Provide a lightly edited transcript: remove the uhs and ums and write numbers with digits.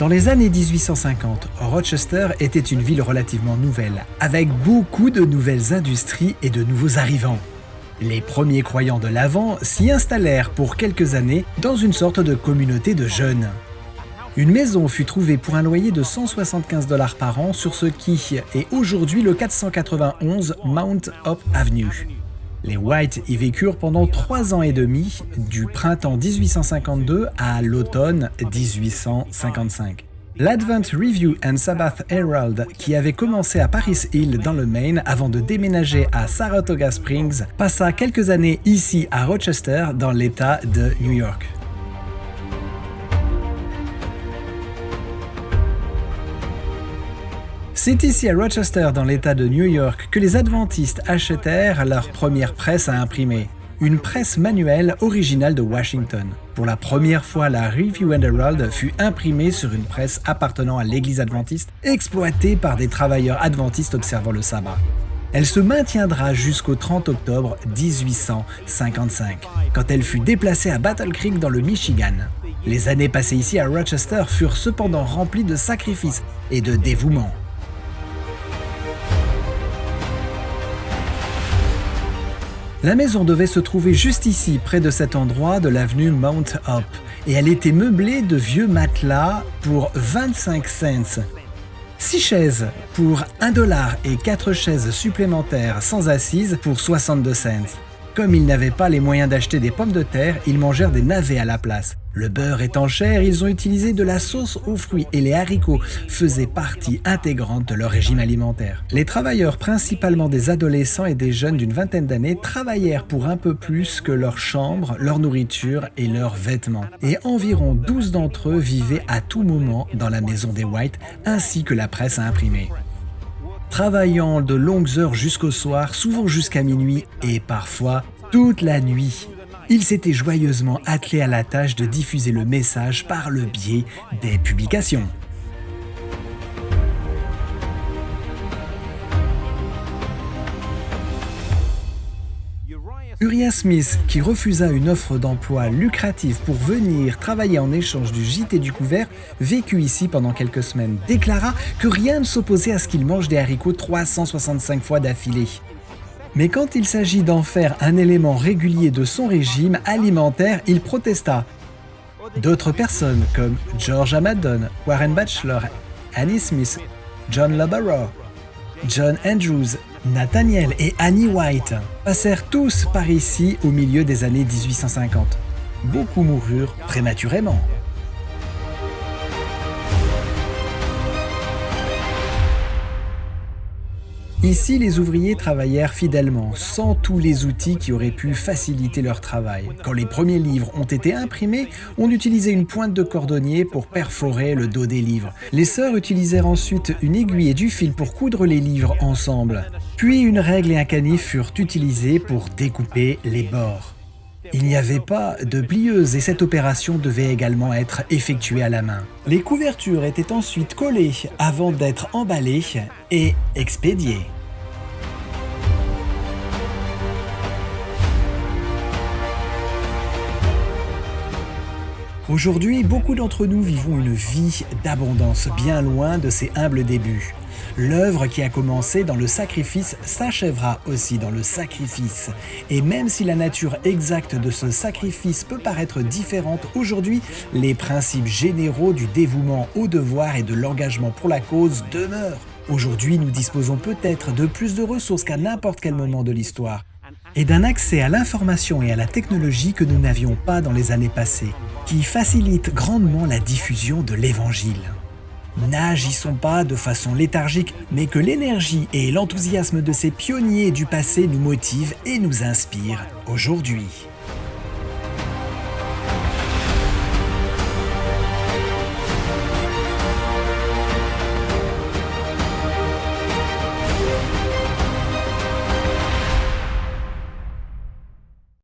Dans les années 1850, Rochester était une ville relativement nouvelle, avec beaucoup de nouvelles industries et de nouveaux arrivants. Les premiers croyants de l'Avent s'y installèrent pour quelques années dans une sorte de communauté de jeunes. Une maison fut trouvée pour un loyer de 175 $ par an sur ce qui est aujourd'hui le 491 Mount Hope Avenue. Les White y vécurent pendant 3 ans et demi, du printemps 1852 à l'automne 1855. L'Advent Review and Sabbath Herald, qui avait commencé à Paris Hill dans le Maine avant de déménager à Saratoga Springs, passa quelques années ici à Rochester dans l'État de New York. C'est ici à Rochester, dans l'État de New York, que les adventistes achetèrent leur première presse à imprimer, une presse manuelle originale de Washington. Pour la première fois, la Review and Herald fut imprimée sur une presse appartenant à l'Église adventiste, exploitée par des travailleurs adventistes observant le sabbat. Elle se maintiendra jusqu'au 30 octobre 1855, quand elle fut déplacée à Battle Creek dans le Michigan. Les années passées ici à Rochester furent cependant remplies de sacrifices et de dévouement. La maison devait se trouver juste ici, près de cet endroit de l'avenue Mount Hope, et elle était meublée de vieux matelas pour 25 cents. 6 chaises pour $1 et 4 chaises supplémentaires sans assises pour 62 cents. Comme ils n'avaient pas les moyens d'acheter des pommes de terre, ils mangèrent des navets à la place. Le beurre étant cher, ils ont utilisé de la sauce aux fruits et les haricots faisaient partie intégrante de leur régime alimentaire. Les travailleurs, principalement des adolescents et des jeunes d'une vingtaine d'années, travaillèrent pour un peu plus que leur chambre, leur nourriture et leurs vêtements. Et environ 12 d'entre eux vivaient à tout moment dans la maison des White, ainsi que la presse à imprimer. Travaillant de longues heures jusqu'au soir, souvent jusqu'à minuit et parfois toute la nuit, ils s'étaient joyeusement attelés à la tâche de diffuser le message par le biais des publications. Uriah Smith, qui refusa une offre d'emploi lucrative pour venir travailler en échange du gîte et du couvert, vécut ici pendant quelques semaines, déclara que rien ne s'opposait à ce qu'il mange des haricots 365 fois d'affilée. Mais quand il s'agit d'en faire un élément régulier de son régime alimentaire, il protesta. D'autres personnes comme George Amadon, Warren Batchelor, Annie Smith, John Loborough, John Andrews, Nathaniel et Annie White passèrent tous par ici au milieu des années 1850. Beaucoup moururent prématurément. Ici, les ouvriers travaillèrent fidèlement, sans tous les outils qui auraient pu faciliter leur travail. Quand les premiers livres ont été imprimés, on utilisait une pointe de cordonnier pour perforer le dos des livres. Les sœurs utilisèrent ensuite une aiguille et du fil pour coudre les livres ensemble. Puis une règle et un canif furent utilisés pour découper les bords. Il n'y avait pas de plieuse et cette opération devait également être effectuée à la main. Les couvertures étaient ensuite collées avant d'être emballées et expédiées. Aujourd'hui, beaucoup d'entre nous vivons une vie d'abondance bien loin de ses humbles débuts. L'œuvre qui a commencé dans le sacrifice s'achèvera aussi dans le sacrifice. Et même si la nature exacte de ce sacrifice peut paraître différente aujourd'hui, les principes généraux du dévouement au devoir et de l'engagement pour la cause demeurent. Aujourd'hui, nous disposons peut-être de plus de ressources qu'à n'importe quel moment de l'histoire et d'un accès à l'information et à la technologie que nous n'avions pas dans les années passées, qui facilite grandement la diffusion de l'Évangile. N'agissons pas de façon léthargique, mais que l'énergie et l'enthousiasme de ces pionniers du passé nous motivent et nous inspirent aujourd'hui.